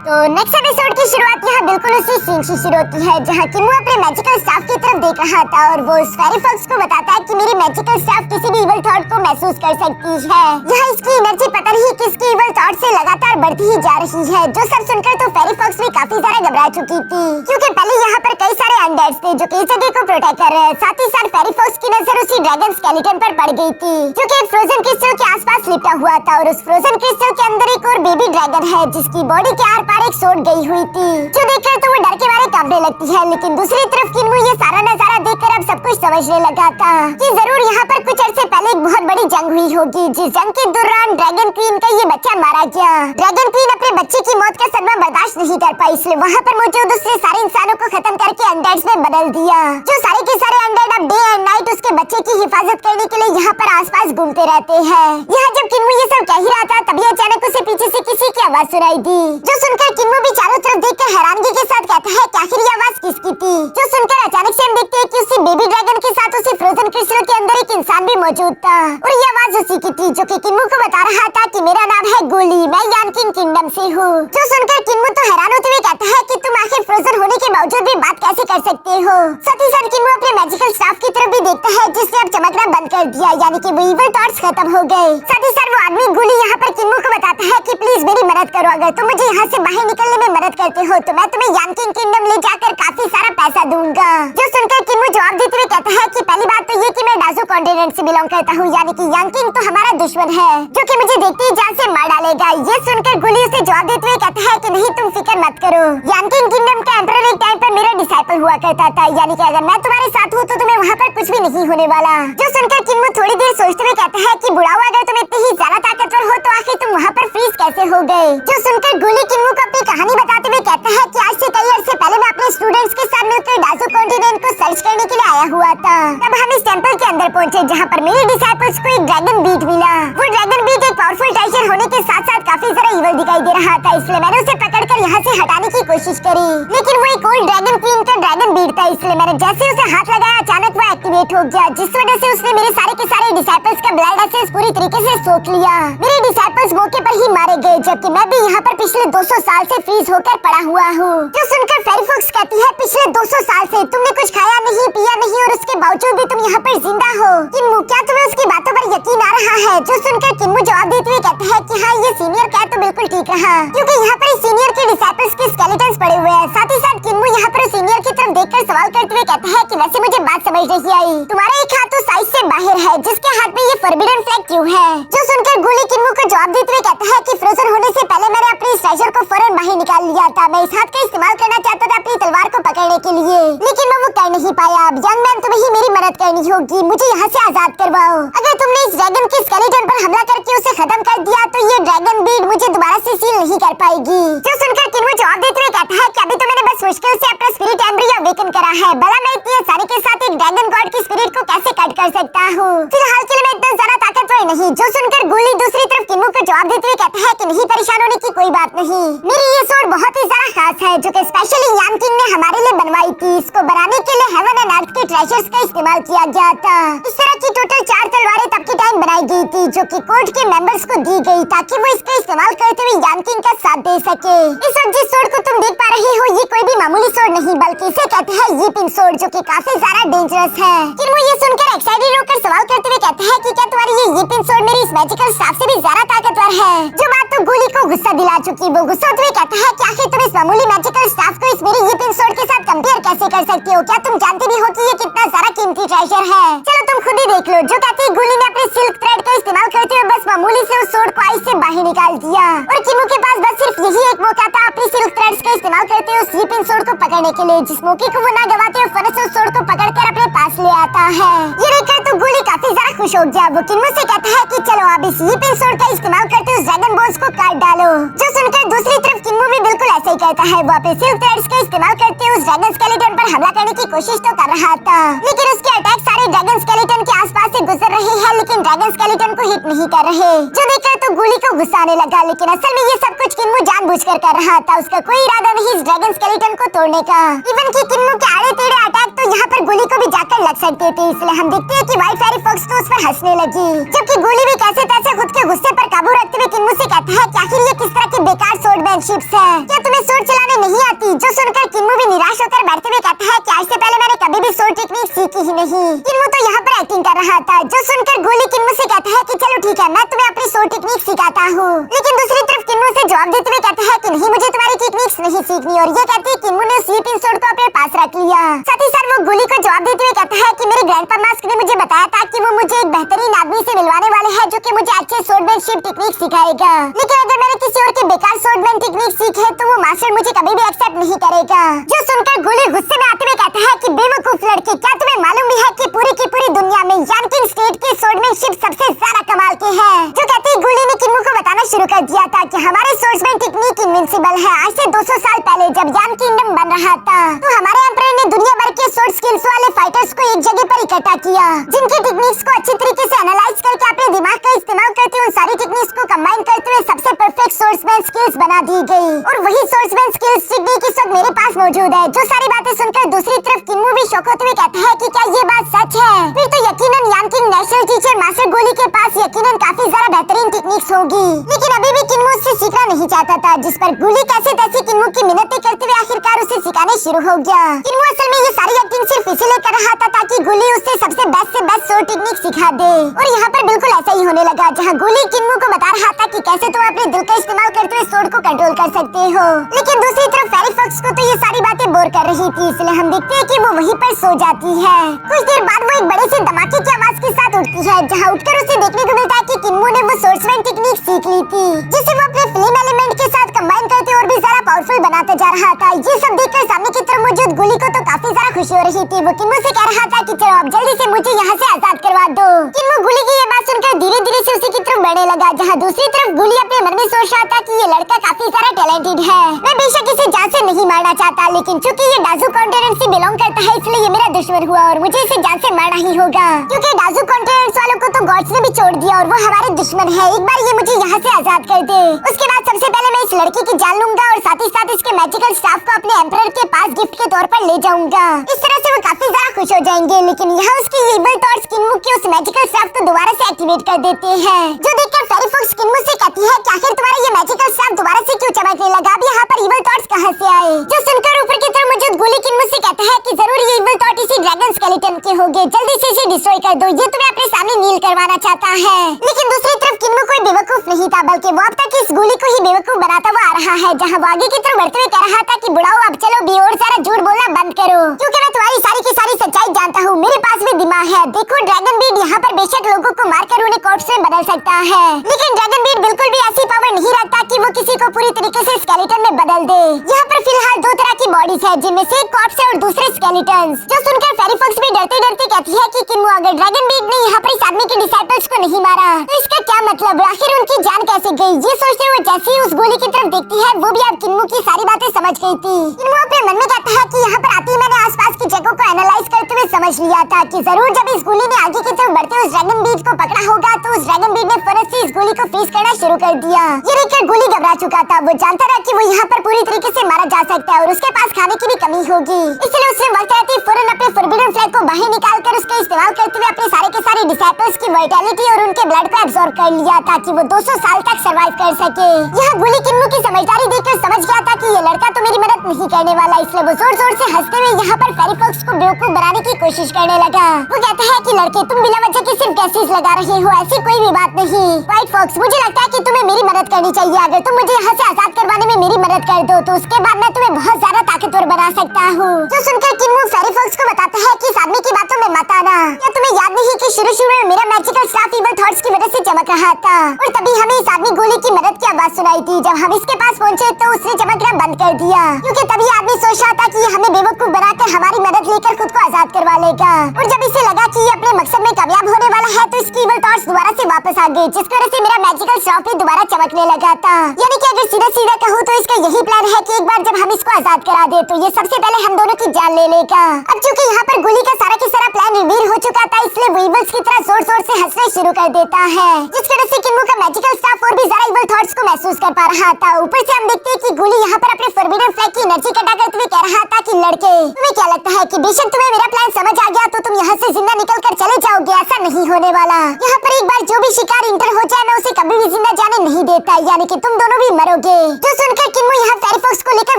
तो next episode की शुरुआत यहाँ बिल्कुल उसी सीन से शुरू होती है जहाँ किन्मू अपने मैजिकल स्टाफ की तरफ देख रहा था और वो उस फेरी फॉक्स को बताता है कि मेरी मैजिकल स्टाफ किसी भी इवल थॉट को महसूस कर सकती है। यहाँ इसकी एनर्जी पता नहीं किसकी इवल थॉट से लगातार बढ़ती ही जा रही है। जो सब सुनकर तो फेरी फॉक्स भी काफी ज्यादा घबरा चुकी थी क्योंकि पहले यहाँ पर कई सारे अनडेड्स थे जो कि इस जगह को प्रोटेक्ट कर रहे हैं। साथ ही साथ फेरी फॉक्स की नजर उसी ड्रैगन स्केलेटन पर पड़ गई थी जो कि एक फ्रोजन क्रिस्टल के आसपास लिपटा हुआ था और उस फ्रोजन क्रिस्टल के अंदर एक और बेबी ड्रैगन है जिसकी बॉडी के आर पार एक सोड गई हुई थी जो देखकर तो वो डर के मारे कांपने लगती है। लेकिन दूसरी तरफ किन्मू ये सारा नजारा देखकर अब सब कुछ समझने लगा था कि जरूर यहाँ पर कुछ अर्से पहले एक बहुत बड़ी जंग हुई होगी जिस जंग के दौरान ड्रैगन क्वीन का ये बच्चा मारा गया। ड्रैगन क्वीन अपने बच्चे की मौत का सदमा बर्दाश्त नहीं कर पाई इसलिए वहाँ पर मौजूद उसने सारे इंसानों को खत्म करके अनडेड्स में बदल दिया। जो सारे के सारे अनडेड अब डे एंड नाइट उसके बच्चे की हिफाजत करने के लिए यहाँ पर आसपास घूमते रहते हैं। यहाँ जब किन्मू ये सब कह ही रहा था तभी अचानक उसे पीछे से किसी की आवाज सुनाई दी जो सुनकर किन्मू भी चारों तरफ देखकर हैरानगी के साथ कहता है कि आखिर ये आवाज किसकी थी। जो सुनकर अचानक से हम देखते हैं कि उसी बेबी ड्रैगन के साथ उसी फ्रोजन क्रिस्टल के अंदर एक इंसान भी मौजूद था और ये आवाज उसी की थी जो कि किन्मू को बता रहा था कि मेरा नाम है गोली, मैं यानकिंग किंगडम से हूँ। जो सुनकर किन्मू तो हैरान होते हुए कहता है कि तुम आखिर फ्रोजन होने के बावजूद भी बात कैसे कर सकते हो। साथ ही साथ किन्मू अपने मैजिकल स्टाफ की तरफ भी देखता है जिसने अब चमकना बंद कर दिया यानी कि वो इविल थॉट्स खत्म हो गए। साथ ही साथ वो आदमी गोली यहाँ पर किन्मू को बताता है कि प्लीज मेरी मदद करो, अगर तुम मुझे यहाँ से बाहर निकलने में मदद करते हो तो मैं तुम्हें यानकिंग किंगडम ले जाकर काफी सारा पैसा दूंगा। जो सुनकर किन्मू जवाब देते हुए कहता है कि पहली बात तो ये कि मैं डाजो कॉन्टिनेंट से बिलोंग करता हूँ यानी कि यानकिंग तो हमारा दुश्मन है जो कि मुझे देखते ही जान से मार डालेगा। ये सुनकर गोली उसे जवाब देते हुए कहता है कि नहीं तुम फिक्र मत करो, यानकिंग किंगडम का एम्परर एक टाइम पर मेरा डिसाइपल हुआ करता था यानी कि अगर मैं तुम्हारे साथ हूँ तो तुम्हें वहाँ पर कुछ भी नहीं होने वाला। जो सुनकर किन्मू थोड़ी देर सोचते हुए कहता है कि बुढ़ाओ अगर तुम इतनी ही ज्यादा ताकतवर हो तो आखिर तुम वहाँ पर फ्रीज कैसे हो गए। जो सुनकर गोली किन्मू को अपनी कहानी बताते हुए कहता है कि आज से कई अर्से पहले मैं अपने स्टूडेंट्स के साथ मिलकर डाजो कॉन्टिनेंट को सर्च करने के लिए आया हुआ था। तब हम इस टेंपल के अंदर पहुंचे जहाँ पर मेरे डिसाइपल्स को एक ड्रैगन बीट मिला। वो ड्रैगन बीट एक पावरफुल ट्रेजर होने के साथ साथ काफी सारा इवल दिखाई दे रहा था इसलिए मैंने उसे पकड़कर यहाँ से हटाने की कोशिश करी लेकिन वो एक ओल्ड ड्रैगन क्वीन का ड्रैगन बीट था इसलिए मैंने जैसे उसे हाथ लगाया अचानक वो एक्टिवेट हो गया जिस वजह से उसने मेरे सारे के सारे डिसाइपल्स का ब्लड एसेंस पूरी तरीके से सोख लिया। मेरे डिसाइपल्स मौके पर ही मारे गए जबकि मैं भी यहाँ पर पिछले 200 साल से फ्रीज होकर पड़ा हुआ हूँ। जो सुनकर फेरी फॉक्स कहती है पिछले 200 साल से तुमने कुछ खाया नहीं पिया नहीं और उसके बावजूद भी तुम यहाँ पर जिंदा हो। किन्मू क्या तुम्हें उसकी बातों पर यकीन आ रहा है। जो सुनकर किन्मू जवाब देते हुए कहता है कि हाँ ये सीनियर कह तो बिल्कुल ठीक रहा क्योंकि यहाँ पर सीनियर के डिसाइपल्स के स्केलेटन्स पड़े हुए हैं। साथ ही साथ किन्मू यहाँ पर सीनियर की तरफ देखकर सवाल करते हुए कहता है कि वैसे मुझे बात समझ नहीं आई, तुम्हारा एक हाथ तो साइज से बाहर है जिसके हाथ में ये फॉरबिडन फ्लैग क्यों है। जो सुनकर गोली किन्मू को जवाब देते हुए कहता है कि फ्रोजन होने से पहले मैंने अपने इस ट्रेजर को फौरन बाहर निकाल लिया था। मैं इस हाथ का इस्तेमाल करना चाहता था अपनी तलवार को पकड़ने के लिए लेकिन मैं वो कर नहीं पाया। अब यंग मैन तुम्हें ही मेरी मदद करनी होगी, मुझे यहाँ से आजाद करवाओ। अगर तुमने इस ड्रैगन के स्केलेटन पर हमला करके उसे खत्म कर दिया तो ये ड्रैगन बीड मुझे दोबारा से सील नहीं कर पाएगी। जो सुनकर किन्मू जवाब देते हुए कहता है कि अभी तो मैंने बस मुश्किल से अपना स्पिरिट एम्ब्रियो अवेकन करा है, भला मैं इतनी आसानी के साथ एक ड्रैगन गॉड की स्पिरिट को कैसे कट कर सकता हूँ। फिलहाल के लिए मैं इतना ज्यादा ताकतवर नहीं। जो सुनकर गोली दूसरी तरफ किन्मू को जवाब देते हुए कहता है कि नहीं परेशान होने की कोई बात नहीं, मेरी ये सोड बहुत ही ज्यादा खास है जो कि स्पेशली यानकिंग ने हमारे लिए बनवाई थी। इसको बनाने के लिए हेवन एंड अर्थ के ट्रेजर्स का इस्तेमाल किया गया था। इस तरह की टोटल 4 तलवारें तब के टाइम बनाई गई थी जो कि कोर्ट के मेंबर्स को दी गई ताकि वो इसका इस्तेमाल करते हुए यानकिंग का साथ दे सके। इस वक्त जिस सोड को तुम देख पा रही हो ये कोई भी मामूली सोड नहीं बल्कि इसे कहते हैं यीपिंग सोड जो कि काफी ज्यादा डेंजरस है। किन्मू ये सुनकर एक्साइटेड होकर सवाल करते हुए कहता है कि क्या तुम्हारी ये यीपिंग सोड मेरी इस मैजिकल स्टाफ से भी ज्यादा ताकतवर है। जो बात तो गोली को गुस्सा दिला चुकी वो गुस्सा होते हुए कहता है कि आखिर तुम इस मामूली मैजिकल स्टाफ को इस मेरी यीपिंग सोड के साथ कंपेयर कैसे कर सकते हो, क्या तुम जानते भी हो कि ये कितना सारा कीमती ट्रेजर है। चलो तुम खुद ही देख लो। जो कहती है गोली ने अपने सिल्क थ्रेड का इस्तेमाल करते हुए बस मामूली से उस सोड को आइस से बाहर निकाल दिया और किन्मू के पास बस सिर्फ यही एक मौका था अपनी सिल्क थ्रेड्स का इस्तेमाल करते हुए उस यीपिंग सोड को पकड़ने के लिए जिस मौके को वो ना गवाते हुए फौरन से उस सोड को पकड़कर अपने पास ले आता है। ये देखकर तो गोली काफी ज्यादा खुश हो गया। वो किन्मू से कहता है कि चलो अब इस यीपिंग सोड का इस्तेमाल करते उस ड्रैगन बोन्स को काट डालो। जो सुनकर दूसरी तरफ किन्मू भी बिल्कुल ऐसा ही करता है। वो अपने सिल्क थ्रेड्स का इस्तेमाल करते हुए उस ड्रैगन स्केलेटन पर हमला करने की कोशिश तो कर रहा था लेकिन उसके अटैक सारे ड्रैगन स्केलेटन के आसपास से गुजर रहे हैं लेकिन ड्रैगन स्केलेटन को हिट नहीं कर रहे। जो देखकर तो गोली को गुस्सा आने लगा लेकिन असल में ये सब कुछ किन्मू जानबूझकर कर रहा था। उसका कोई इरादा नहीं इस ड्रैगन स्केलेटन को तोड़ने का। इवन कि किन्मू के आड़े टेढ़े अटैक तो यहाँ पर गुली को भी जाकर लग सकते थे, इसलिए हम देखते हैं कि व्हाइट फेरी फॉक्स तो उस पर हंसने लगी, जबकि गुली भी कैसे तैसे खुद के गुस्से पर काबू रखते हुए किन्मू से कहता है कि आखिर ये किस तरह की बेकार स्वॉर्डमैनशिप्स है, क्या तुम्हें स्वॉर्ड चलाने नहीं आती? जो सुनकर किन्मू भी निराश होकर बैठते हुए कहता है कि आज से पहले मैंने कभी भी स्वॉर्ड टेक्निक सीखी ही नहीं। किन्मू तो यहाँ पर एक्टिंग कर रहा था, जो सुनकर गुली किन्मू से कहता है कि चलो ठीक है, मैं तुम्हें अपनी स्वॉर्ड टेक्निक सिखाता हूँ। लेकिन दूसरी तरफ किन्मू से जवाब देते हुए कहता है कि नहीं, मुझे तुम्हारी टेक्निक्स नहीं सीखनी, और ये कहते ही किन्मू ने स्वीपिंग स्वॉर्ड को अपने पास रख लिया। साथ ही साथ वो गुली को जवाब देते हुए कहता है कि मेरे ग्रैंडपा मास्क ने मुझे बताया था कि वो मुझे एक बेहतरीन आदमी से मिलवाने वाले हैं जो कि मुझे अच्छे स्वॉर्डमैनशिप टेक्निक सिखाएगा, लेकिन अगर मैंने किसी और की बेकार स्वॉर्डमैन टेक्निक सीखी है तो वो मास्टर मुझे कभी भी एक्सेप्ट नहीं करेगा। जो सुनकर गुली गुस्से में आते हुए कहता है कि बेवकूफ लड़के, क्या तुम्हें मालूम भी है कि पूरी की पूरी दुनिया में यानकिंग स्टेट की स्वॉर्डमैनशिप सबसे ज्यादा कमाल की है? जो कहते ही गुली ने किन्मू को बताना शुरू कर दिया था कि हमारे स्वॉर्ड्समैन टेक्निक इनविंसिबल है। आज से 200 साल पहले जब यान किंगडम बन रहा था तो हमारे एम्परर ने दुनिया भर के स्वॉर्ड स्किल्स वाले फाइटर्स को एक जगह पर इकट्ठा किया, जिनकी टेक्निक्स को अच्छी तरीके से एनालाइज करके अपने दिमाग का इस्तेमाल करते हुए उन सारी टेक्निक्स को कंबाइन करते हुए सबसे परफेक्ट स्वॉर्ड्समैन स्किल्स बना दी गई, और वही स्वॉर्ड्समैन स्किल्स टेक्निक इस वक्त मेरे पास मौजूद है। जो सारी बातें सुनकर दूसरी तरफ किन्मू भी शौक होते हुए कहता है कि क्या ये बात सच है? फिर तो यकीनन यानकिंग नेशनल टीचर मास्टर गोली के पास यकीनन काफी ज्यादा बेहतरीन टेक्निक्स होगी, लेकिन अभी भी किन्मू उससे सीखना नहीं चाहता था, जिस पर गुली कैसे तैसे किन्मू की मिन्नतें करते हुए आखिरकार उसे सिखाने शुरू हो गया। किन्मू असल में ये सारी एक्टिंग सिर्फ इसीलिए कर रहा था ताकि गुली उससे सबसे बेस्ट से बेस्ट स्वॉर्ड टेक्निक सिखा दे, और यहाँ पर बिल्कुल ऐसा ही होने लगा, जहाँ गुली किन्मू को बता रहा था कि कैसे तुम अपने दिल का इस्तेमाल करते हुए स्वॉर्ड को कंट्रोल कर सकते हो, लेकिन दूसरी तरफ फेरी फॉक्स को तो ये सारी बातें बोर कर रही थी, इसलिए हम देखते हैं कि वो वहीं पर सो जाती है। कुछ देर बाद वो एक बड़े से धमाके की आवाज के साथ उठती है, जहाँ उठकर उसे देखने को मिलता है कि किन्मू ने वो स्वॉर्ड्समैन टेक्निक सीख ली थी, जिसे वो अपने फिल्म एलिमेंट के साथ कंबाइन करते और भी ज्यादा पावरफुल बनाता जा रहा था। ये सब देखकर सामने की तरफ मौजूद गुली को तो काफी ज्यादा खुशी हो रही थी। वो किन्मू से कह रहा था कि चलो अब जल्दी से मुझे यहाँ से आजाद करवा दो। किन्मू गुली की ये बात सुनकर धीरे धीरे से उसी की तरफ बढ़ने लगा, जहाँ दूसरी तरफ गुली अपने मन में सोच रहा था कि ये लड़का काफी सारा टैलेंटेड है, मैं बेशक इसे जान से नहीं मारना चाहता, लेकिन चूंकि ये डाजू कॉन्टिनेंट से बिलोंग करता है इसलिए ये मेरा दुश्मन हुआ और मुझे इसे जान से मारना ही होगा, क्योंकि डाजू कॉन्टिनेंट वालों को तो गॉड्स ने भी छोड़ दिया और वो हमारे दुश्मन है। एक बार ये मुझे यहाँ से आजाद कर दे, उसके बाद सबसे पहले मैं इस लड़की की जान लूंगा और साथ ही साथ इसके मैजिकल स्टाफ को अपने एम्परर के पास गिफ्ट के तौर पर ले जाऊंगा। इस तरह से वो काफी ज्यादा खुश हो जाएंगे, लेकिन यहाँ उसकी इविल थॉट्स किन्मू के उस मैजिकल स्टाफ को दोबारा से एक्टिवेट कर देते हैं, जो देखकर फेरी फॉक्स किन्मू से कहती है कि आखिर तुम्हारा ये मैजिकल स्टाफ दोबारा से क्यों चमकने लगा? अब यहाँ पर इविल थॉट्स कहाँ से आए? जो सुनकर ऊपर की तरफ मौजूद गुली किन्मू से कहता है कि जरूर ये इविल थॉट इसी ड्रैगन स्केलेटन के होंगे, जल्दी से इसे डिस्ट्रॉय कर दो, ये तुम्हें अपने सामने नील करवाना चाहता है। लेकिन दूसरी तरफ किन्मू कोई बेवकूफ नहीं था, बल्कि वो अब तक इस गुली को ही बेवकूफ बनाता हुआ आ रहा है, जहाँ वो आगे की तरफ बढ़ते हुए कह रहा था कि बुढ़ाओ अब चलो भी और सारा झूठ बोलना बंद करो, क्योंकि मैं तुम्हारी सारी की सारी सच्चाई जानता हूँ, मेरे पास भी दिमाग है। देखो ड्रैगन बीट यहाँ पर बेशक लोगों को मारकर उन्हें कॉर्प्स में बदल सकता है, लेकिन ड्रैगन बीट बिल्कुल भी ऐसी पावर नहीं रखता कि वो किसी को पूरी तरीके से स्केलेटन में बदल दे। यहाँ पर फिलहाल दो तरह की बॉडीज है, जिनमें से एक कॉर्प्स है और दूसरे स्केलेटन। जो सुनकर फेरी फॉक्स भी डरते डरते कहती है कि किन्मू अगर ड्रैगन बीट ने यहाँ पर इस आदमी के डिसाइपल्स को नहीं मारा तो इसका क्या मतलब? आखिर उनकी जान कैसे गई? ये सोचते हुए जैसे ही उस गोली की तरफ देखती है वो भी अब किन्मू की सारी बातें समझ गई थी। किन्मू अपने मन में कहता है कि यहाँ पर आते ही मैंने आसपास की जगहों को एनालाइज करते हुए समझ लिया था कि जरूर जब इस गोली ने आगे की तरफ बढ़ते उस ड्रैगन बीट को पकड़ा होगा तो उस ड्रैगन बीट ने फौरन से इस गोली को फ्रीज करना शुरू कर दिया। ये देखकर गोली घबरा चुका था, वो जानता था कि वो यहाँ पर पूरी तरीके से मारा जा सकता है और उसके पास खाने की भी कमी होगी, इसलिए उसने वक्त रहते ही फौरन अपने फॉरबिडन फ्लैग को बाहर निकालकर उसका इस्तेमाल करते हुए अपने सारे के सारे डिसाइपल्स की वाइटैलिटी और उनके ब्लड को एब्जॉर्ब कर लिया ताकि वो 200 साल तक सरवाइव कर सके। यह गोली किन्मू की समझदारी देखकर समझ गया था कि ये लड़का तो मेरी मदद नहीं करने वाला, इसलिए वो जोर जोर से हंसते हुए यहाँ पर फेरी फॉक्स को बेवकूफ बनाने की कोशिश करने लगा। वो कहता है कि लड़के तुम बिना वजह के सिर्फ गैसेस लगा रहे हो, ऐसी कोई भी बात नहीं। व्हाइट फॉक्स मुझे लगता है कि तुम्हें मेरी मदद करनी चाहिए, अगर तुम मुझे यहाँ से आजाद करवाने में मेरी मदद कर दो तो उसके बाद मैं तुम्हें बहुत ज्यादा ताकतवर बना सकता हूँ। जो सुनकर किन्मू फेरी फॉक्स को बताता है कि इस आदमी की बातों में मत आना, क्या तुम्हें याद नहीं कि शुरू में मेरा मैजिकल स्टाफ इविल थॉट्स की वजह से चमक रहा था और तभी हमें इस आदमी गोली की मदद की आवाज सुनाई थी। जब हम इसके पास पहुँचे तो उसने चमकना बंद कर दिया, क्योंकि तभी आदमी सोच रहा था कि हमें बेवकूफ बनाकर हमारी मदद लेकर खुद को आजाद करवा लेगा, और जब इसे लगा कि ये अपने मकसद में कामयाब होने वाला है तो इसकी इविल थॉट्स दोबारा से वापस आ गई, जिसकी वजह से मेरा मैजिकल स्टाफ भी दोबारा चमकने लगा था। यानी कि अगर सीधा सीधा कहूँ तो इसका यही प्लान है कि एक बार जब हम इसको आजाद करा दे तो ये सबसे पहले हम दोनों की जान ले लेगा। अब चूंकि यहाँ पर गोली का सारा प्लान रिवील हो चुका था, इसलिए वो इविल्स की तरह जोर जोर से हंसना शुरू कर देता है, जिस वजह से किन्मू का मैजिकल स्टाफ और भी ज्यादा इविल थॉट्स को महसूस कर पा रहा था। ऊपर से हम देखते हैं कि गोली यहाँ पर अपने फॉरबिडन फ्लैग की एनर्जी कटा करते हुए कह रहा था कि लड़के, तुम्हें क्या लगता है कि बेशक तुम्हें मेरा प्लान समझ आ गया तो तुम यहाँ से जिंदा निकल कर चले जाओगे? ऐसा नहीं होने वाला। यहाँ पर एक बार जो भी शिकार इंटर हो जाए मैं उसे कभी भी जिंदा जाने नहीं देता, यानी कि तुम दोनों भी मरोगे। जो सुनकर किन्मो यहाँ फेरी फॉक्स को लेकर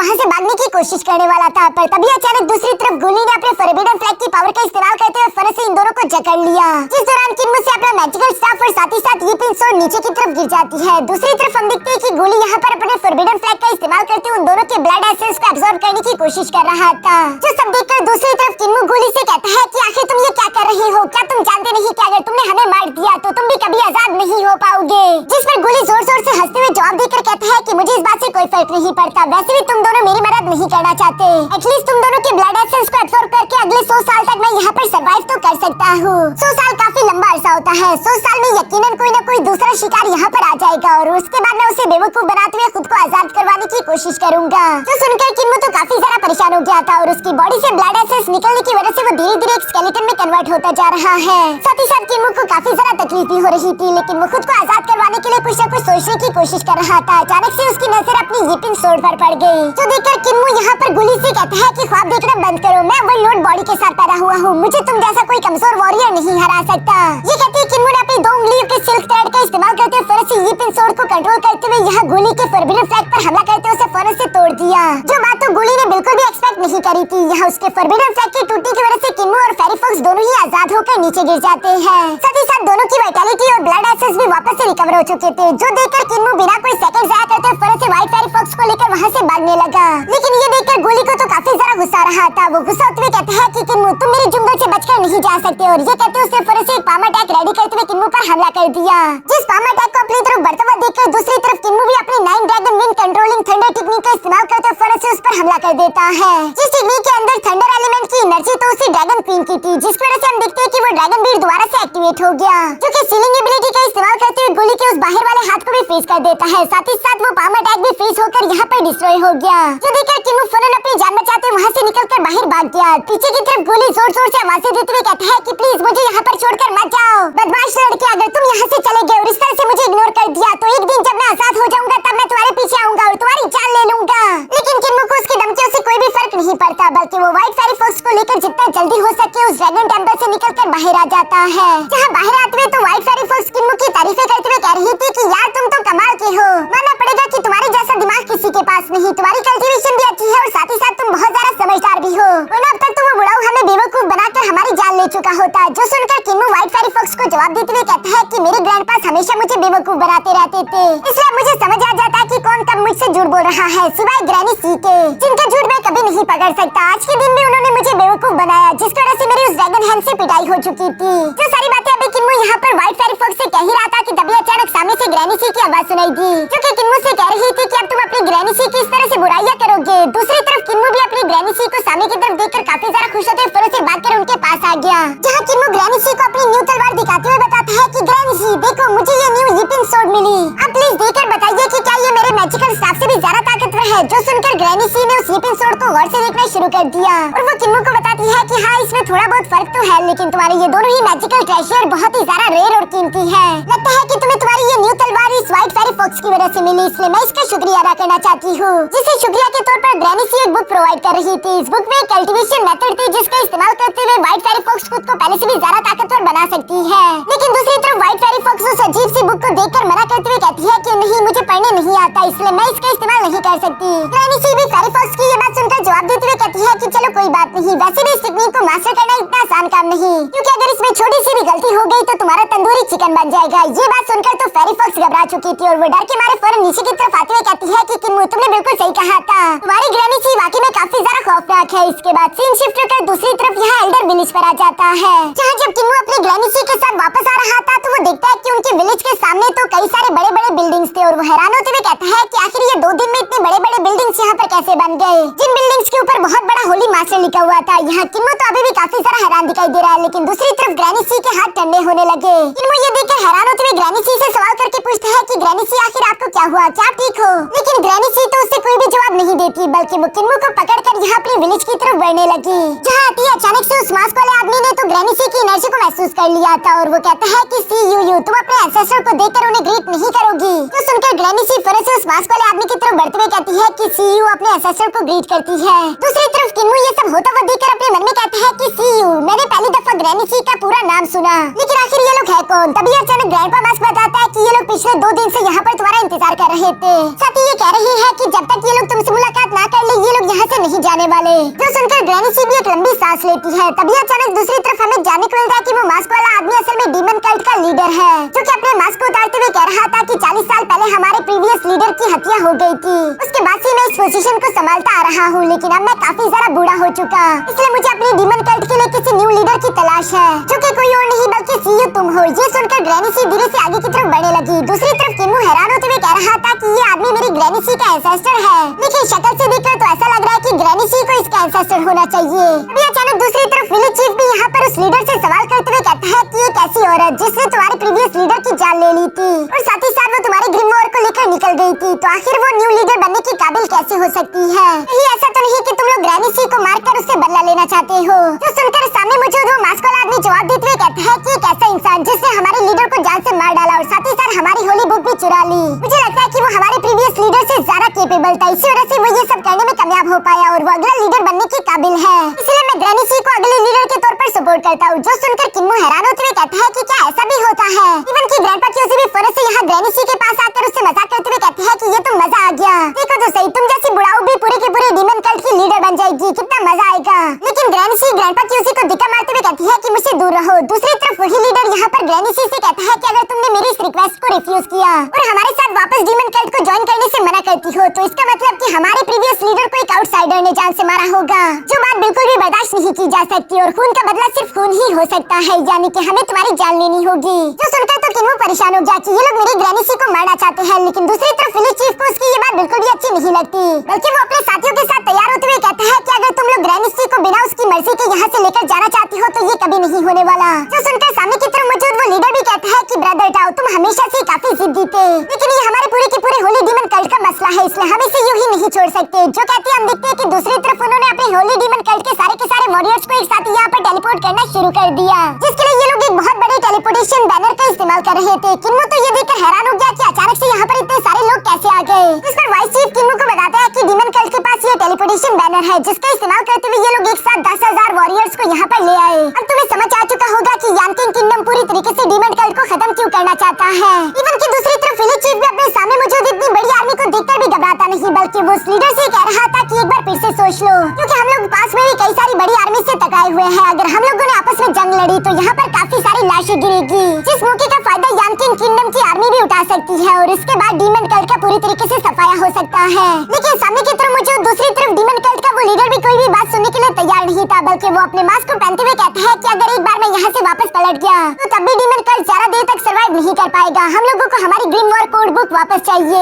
वहाँ से भागने की कोशिश करने वाला था, पर तभी अचानक दूसरी तरफ गुली ने अपने फोरबिडन फ्लैग की पावर का इस्तेमाल करते हुए फन से इन दोनों को जकड़ लिया, जिस दौरान किन्मो से अपना मैजिकल स्टाफ और साथ ही साथ ये पिन सोड नीचे की तरफ गिर जाती है। दूसरी तरफ हम देखते हैं कि गुली यहाँ पर अपने फोरबिडन फ्लैग का इस्तेमाल करते हुए उन दोनों के ब्लड एसेंस को एब्सॉर्ब करने की कोशिश कर रहा था। जो सब देखकर दूसरी तरफ किन्मो गुली से कहता है कि आखिर तुम ये क्या कर रहे हो? क्या तुम जानते नहीं कि अगर तुमने हमें मार दिया तो तुम भी कभी आजाद नहीं हो पाओगे? जिस पर गुली जोर जोर से हंसते हुए जवाब देकर कहता है कि मुझे इस बात से कोई फर्क नहीं पड़ता, वैसे भी तुम दोनों मेरी मदद नहीं करना चाहते। एटलीस्ट तुम दोनों के ब्लड एसेंस को एब्सॉर्ब करके अगले 100 साल तक मैं यहाँ पर सर्वाइव तो कर सकता हूँ। 100 साल काफी लंबा अरसा होता है। 100 साल में यकीनन कोई न कोई दूसरा शिकार यहाँ पर आ जाएगा और उसके बाद मैं उसे बेवकूफ बनाते हुए खुद को आजाद करवाने की कोशिश करूंगा। जो सुनकर किन्मो तो काफी ज्यादा परेशान हो गया था और उसकी बॉडी से ब्लड एसेंस निकलने की वजह से वो धीरे धीरे एक स्केलेटन में कन्वर्ट होता जा रहा है। साथ ही साथ किन्मो को काफी ज्यादा तकलीफ भी हो रही थी, लेकिन वो खुद को आजाद करवाने के लिए कुछ न कुछ सोचने की कोशिश कर रहा था। अचानक से उसकी नजर अपनी यीपिंग सोड पर पड़ गई, जो देखकर किन्मो यहाँ पर गुली से कहता है कि ख्वाब देखना बंद करो, मैं ओवरलोड बॉडी के साथ पैदा हुआ हूँ, मुझे तुम जैसा कोई कमजोर वॉरियर नहीं हरा सकता। ये कहते किन्मो ने अपनी 2 उंगलियों के सिल्क थ्रेड का इस्तेमाल करते हुए फौरन से यीपिंग सोड को कंट्रोल करते हुए यहाँ गुली के फोरबिडन फ्लैग पर हमला करते हुए उसे फौरन से तोड़ दिया। जो बात तो गुली ने बिल्कुल भी एक्सपेक्ट नहीं करी थी। यहाँ उसके फोरबिडन फ्लैग की टूटने की वजह से किन्मो और फेरी फॉक्स दोनों ही आजाद होकर नीचे गिर जाते हैं। साथ ही साथ दोनों की वाइटैलिटी और ब्लड एसेंस भी वापस से रिकवर हो चुके थे, जो देखकर किन्मो बिना कोई सेकंड जाया करते हुए फौरन से व्हाइट फेरी फॉक्स को लेकर वहाँ से भागने लगा। लेकिन ये देखकर गुली को तो काफी ज्यादा गुस्सा आ रहा था। वो गुस्सा होते हुए कहता है कि किन्मो तुम मेरे जंगल से बचकर नहीं जा सकते, और ये कहते उसने फौरन से एक पाम अटैक रेडी करते हुए किन्मो पर हमला कर दिया। जिस पाम अटैक को अपनी तरफ बढ़ता हुआ देखकर दूसरी तरफ किन्मो भी अपनी 9 dragon wind controlling thunder technique का इस्तेमाल करते हुए फौरन से उस पर हमला कर देता है। जिस टेक्निक के अंदर थंडर एलिमेंट की एनर्जी तो उसी ड्रैगन क्वीन की थी, जिस वजह से हम देखते हैं कि वो ड्रैगन बीड दोबारा से एक्टिवेट हो गया, जो कि सीलिंग एबिलिटी का इस्तेमाल करते हुए गुली के उस बाहर वाले हाथ को भी फ्रीज कर देता है। साथ ही साथ वो पाम अटैक भी फ्रीज होकर यहाँ पर डिस्ट्रॉय हो गया, जो देखकर किन्मो फौरन अपनी जान बचाते वहाँ से निकलकर बाहर भाग गया। पीछे की तरफ गुली जोर जोर से आवाजें देते हुए कहता है कि प्लीज मुझे यहाँ पर छोड़कर मत जाओ, बदमाश लड़के, अगर तुम यहाँ से चले गए और इस तरह से मुझे इग्नोर कर दिया तो एक दिन जब मैं आजाद हो जाऊंगा तब मैं तुम्हारे पीछे आऊंगा और तुम्हारी जान ले लूंगा। लेकिन किन्मो को उसकी धमकियों से कोई भी फर्क नहीं पड़ता, बल्कि वो व्हाइट फेरी फॉक्स को लेकर जितना जल्दी हो सके उस ड्रैगन टेंपल से निकलकर बाहर आ जाता है। जहाँ बाहर आते हुए तो व्हाइट फेरी फॉक्स किन्मो की तारीफें करते हुए कह रही थी कि यार तुम तो कमाल के हो, मानना पड़ेगा कि तुम्हारे जैसा दिमाग किसी के पास नहीं, तुम्हारी कल्टीवेशन भी अच्छी है और साथ ही साथ तुम बहुत ज्यादा समझदार भी हो, वरना अब तक तो वो बुढ़ाऊ हमें बेवकूफ बनाकर हमारी जान ले चुका होता। जो सुनकर किन्मो व्हाइट फेरी फॉक्स को जवाब देते हुए कहता है कि मेरे ग्रैंडपास हमेशा मुझे बेवकूफ बनाते रहते थे, इसलिए मुझे समझ आ जाता है कि कौन कब मुझसे झूठ बोल रहा है, सिवाय ग्रैनी सी के, जिनके झूठ मैं कभी नहीं पकड़ सकता। आज के दिन भी उन्होंने मुझे बेवकूफ बनाया, जिसकी वजह से मेरी उस ड्रैगन हैंड से पिटाई हो चुकी थी। जो सारी बातें अभी किन्मो यहाँ पर व्हाइट फेरी फॉक्स से कह ही रहा था कि तभी अचानक सामने से ग्रैनी सी की आवाज सुनाई दी, जो कि किन्मो से कह रही थी कि अब तुम अपनी ग्रैनी सी की इस तरह से बुराइयां करोगे। दूसरी तरफ किन्मो भी अपनी ग्रैनी सी को सामने की तरफ देखकर काफी ज्यादा खुश होते हुए फौरन से भागकर उनके पास आ गया, जहाँ किन्मो ग्रैनी सी को अपनी न्यू तलवार दिखाते हुए बताता है कि ग्रैनी सी देखो मुझे ये न्यू यीपिंग सोड मिली, अब प्लीज देखकर बताइए कि क्या ये मेरे मैजिकल स्टाफ से भी ज्यादा ताकतवर है। जो सुनकर ग्रैनी सी ने उस यीपिंग सोड को गौर से देखना शुरू कर दिया और वो किन्मो को बताती है कि हाँ इसमें थोड़ा बहुत फर्क तो है, लेकिन तुम्हारे ये दोनों ही मैजिकल ट्रेजर बहुत ही ज्यादा रेयर और कीमती है। लगता है कि तुम्हें तुम्हारी ये न्यू तलवार इस व्हाइट फेरी फॉक्स की वजह से मिली, इसलिए मैं इसका शुक्रिया अदा करना चाहती हूँ। जिसे शुक्रिया के तौर पर ग्रैनी सी एक बुक प्रोवाइड कर रही थी। इस बुक में कल्टीवेशन मेथड थी जिसका इस्तेमाल करते हुए व्हाइट फेरी फॉक्स खुद को पहले से भी ज्यादा ताकतवर बना सकती है। लेकिन दूसरी तरफ व्हाइट फेरी फॉक्स उस अजीब सी बुक को देखकर मना करते हुए कहती है कि नहीं मुझे पढ़ने नहीं आता, इसलिए मैं इसका इस्तेमाल नहीं कर सकती। ग्रैनी सी भी फेरी फॉक्स की ये बात सुनकर जवाब देते हुए कहती है कि चलो कोई बात नहीं, वैसे भी इस टेक्निक को मास्टर करना इतना आसान काम नहीं, क्योंकि अगर इसमें छोटी सी भी गलती हो गई तो तुम्हारा तंदूरी चिकन बन जाएगा। ये बात सुनकर तो फेरी फॉक्स घबरा चुकी थी और वो डर के मारे फौरन नीचे की तरफ आते हुए कहती है कि किन्मो तुमने बिल्कुल सही कहा था, तुम्हारी ग्रैनी सी वाकई में काफी ज्यादा खौफनाक है। इसके बाद सीन शिफ्ट होकर दूसरी तरफ यहाँ एल्डर विलेज पर आ जाता है, जहाँ जब किन्मो अपनी ग्रैनी सी के साथ वापस आ रहा था तो वो देखता है कि उनके विलेज के सामने तो कई सारे बड़े बड़े बिल्डिंग्स थे और वो हैरान होते हुए कहता है कि आखिर ये 2 दिन में इतने बड़े बड़े बिल्डिंग्स यहाँ पर कैसे बन गए, जिन बिल्डिंग्स के ऊपर बहुत बड़ा होली मास्टर लिखा हुआ था। यहाँ किन्मो तो अभी भी काफी सारा हैरान दिखाई दे रहा है, लेकिन दूसरी तरफ ग्रैनी सी के हाथ ठंडे होने लगे। किन्मो ये देखकर हैरान होते हुए ग्रैनी सी से सवाल करके पूछता है कि ग्रैनी सी आखिर आपको क्या हुआ, क्या ठीक हो? लेकिन ग्रैनी सी तो उससे कोई भी जवाब नहीं देती, बल्कि वो किन्मो को पकड़कर यहाँ अपने विलेज की तरफ बढ़ने लगी। जहाँ आती है अचानक से उस मास्क वाले आदमी ने तो ग्रैनी सी की एनर्जी को महसूस कर लिया था और वो कहता है कि सी यू तुम अपने एंसेस्टर को देखकर उन्हें ग्रीट नहीं करोगी। तो सुनकर ग्रैनी सी फौरन से उस मास्क वाले आदमी की तरफ बढ़ते हुए कहती है कि सी यू अपने एंसेस्टर को ग्रीट करती है। दूसरी तरफ किन्मो ये सब होता हुआ देखकर अपने मन में कहता है कि सी यू मैंने पहली दफा ग्रैनी सी का पूरा नाम सुना, लेकिन आखिर ये लोग है कौन? तभी अचानक ग्रैंडपा मास्क बताता है कि ये लोग पिछले 2 दिन से यहाँ पर तुम्हारा इंतजार कर रहे थे। साथ ही ये कह रही है कि जब तक ये लोग तुमसे मुलाकात ना कर ले ये लोग यहाँ से नहीं जाने वाले। जो सुनकर ग्रैनी सी भी एक लंबी सांस लेती है। तभी अचानक दूसरी तरफ हमें जानने को मिलता है कि वो मास्क वाला आदमी असल में डीमन कल्ट का लीडर है, जो कि अपने मास्क को उतारते हुए कह रहा था कि 40 साल पहले हमारे प्रीवियस लीडर की हत्या हो गई थी। उसके बाद से मैं इस पोजीशन को संभालता आ रहा हूँ, लेकिन अब मैं काफी ज्यादा बूढ़ा हो चुका, इसलिए मुझे अपनी डीमन कल्ट के लिए किसी न्यू लीडर की तलाश है, जो कि कोई और नहीं बल्कि सी यू तुम हो। ये सुनकर ग्रैनी सी धीरे से आगे की तरफ बढ़ने लगी। दूसरी तरफ किन्मो हैरान होते हुए कह रहा था कि ये आदमी मेरी ग्रैनी सी का एंसेस्टर है, लेकिन शक्ल से देखकर तो ऐसा लग रहा है कि ग्रैनी सी को इसका एंसेस्टर होना चाहिए। अभी अचानक दूसरी तरफ विलेज चीफ भी यहाँ पर उस लीडर से सवाल करते हुए कहता है कि ये कैसी औरत जिसने तुम्हारे प्रीवियस लीडर की जान ले ली थी और साथ ही साथ वो तुम्हारे ग्रिम वॉर को लेकर निकल गई थी, तो आखिर वो न्यू लीडर बनने की काबिल कैसे हो सकती है? कहीं ऐसा तो नहीं कि तुम लोग ग्रैनी सी को मारकर उससे बदला लेना चाहते हो? जो सुनकर सामने मौजूद वो मास्क वाला आदमी जवाब देते हुए कहता है कि एक ऐसा इंसान जिसने हमारे लीडर को जान से मार डाला और साथ ही साथ हमारी होली बुक भी चुरा ली, मुझे लगता है कि वो हमारे प्रीवियस लीडर से ज्यादा केपेबल था, इसी वजह से वो ये सब करने में कामयाब हो पाया और वो अगला लीडर बनने के काबिल है। इसलिए मैं ग्रैनी सी को अगले लीडर के तौर पर सपोर्ट करता हूँ। जो सुनकर किन्मो हैरान होते हुए कहता है कि क्या ऐसा भी होता है? इवन की ग्रैंडपा क्यूसी भी फौरन से यहाँ ग्रैनी सी के पास आकर उससे मजाक करते हुए कहती है कि ये तो मजा आ गया, देखो तो सही तुम जैसी बुढ़ाऊ भी पूरे के पूरे डीमन कल्ट की लीडर बन जाएगी, कितना मजा आएगा। लेकिन ग्रैनी सी ग्रैंडपा क्यूसी को दिक्कत मारते हुए कहती है कि मुझसे दूर रहो। दूसरी तरफ वही लीडर यहाँ पर ग्रैनी सी से कहता है कि अगर तुमने मेरी इस रिक्वेस्ट को रिफ्यूज किया और हमारे साथ वापस डीमन कल्ट को ज्वाइन करने से मना करती हो, तो इसका मतलब कि हमारे प्रीवियस लीडर को एक आउटसाइडर ने जान से मारा होगा, जो बात बिल्कुल भी बर्दाश्त नहीं की जा सकती और खून का बदला सिर्फ खून ही हो सकता है, यानी कि हमें तुम्हारी जान लेनी होगी। जो सुनकर तो किन्मो परेशान हो गया कि ये लोग मेरी ग्रैनी सी को मारना चाहते हैं, लेकिन दूसरी तरफ विलेज चीफ को उसकी ये बात बिल्कुल भी अच्छी नहीं लगती, बल्कि वो अपने साथियों के साथ तैयार होते हुए कहता है कि अगर तुम लोग ग्रैनी सी को बिना उसकी मर्जी के यहाँ से लेकर जाना चाहती हो तो ये कभी नहीं होने वाला। जो सुनकर सामने की तरफ मौजूद वो लीडर भी कहता है कि ब्रदर टाओ तुम हमेशा से काफी जिद्दी थे, लेकिन ये हमारे पूरे के पूरे होली डीमन कल्ट का मसला है, इसलिए हम इसे यूं ही नहीं छोड़ सकते। जो कहती है हम देखते हैं कि दूसरी तरफ उन्होंने अपने होली डीमन कल्ट के सारे वॉरियर्स को एक साथ यहाँ पर टेलीपोर्ट करना शुरू कर दिया, जिसके लिए ये लोग एक बहुत बड़े टेलीपोर्टेशन बैनर का इस्तेमाल कर रहे थे। किन्मो तो ये देखकर हैरान हो गया कि अचानक से यहाँ पर इतने सारे लोग कैसे आ गए। इस पर वाइस चीफ किन्मो को बताता है कि डीमन कल्ट के पास ये टेलीपोर्टेशन बैनर है, जिसका इस्तेमाल करते हुए ये लोग एक साथ 10,000 वॉरियर्स को यहाँ पर ले आए। अब तुम्हें समझ आ चुका होगा कि यानकिंग किंगडम पूरी तरीके से डीमन कल्ट को खत्म क्यों करना चाहता है। इवन की दूसरी तरफ विलेज चीफ भी अपने सामने मौजूद इतनी बड़ी आर्मी को देखकर भी घबराता नहीं, बल्कि वो उस लीडर से कह रहा था कि एक बार फिर से सोच लो, क्योंकि हम लोग पास में भी कई सारी बड़ी आर्मी से टकराए हुए हैं। अगर हम लोगों ने आपस में जंग लड़ी तो यहाँ पर काफी सारी लाशें गिरेगी, जिस मौके का फायदा यानकिंग किंगडम की आर्मी भी उठा सकती है और इसके बाद डीमन कल्ट का पूरी तरीके से सफाया हो सकता है। लेकिन सामने की तरफ मौजूद दूसरी तरफ डीमन कल्ट का वो लीडर भी कोई भी बात सुनने के लिए तैयार नहीं था, बल्कि वो अपने मास्क को पहनते हुए कहता है कि अगर एक बार मैं यहाँ से वापस पलट गया तो तब भी डीमन कल्ट ज्यादा देर तक सर्वाइव नहीं कर पाएगा। हम लोगों को हमारी ग्रीन वॉर कोड बुक वापस चाहिए।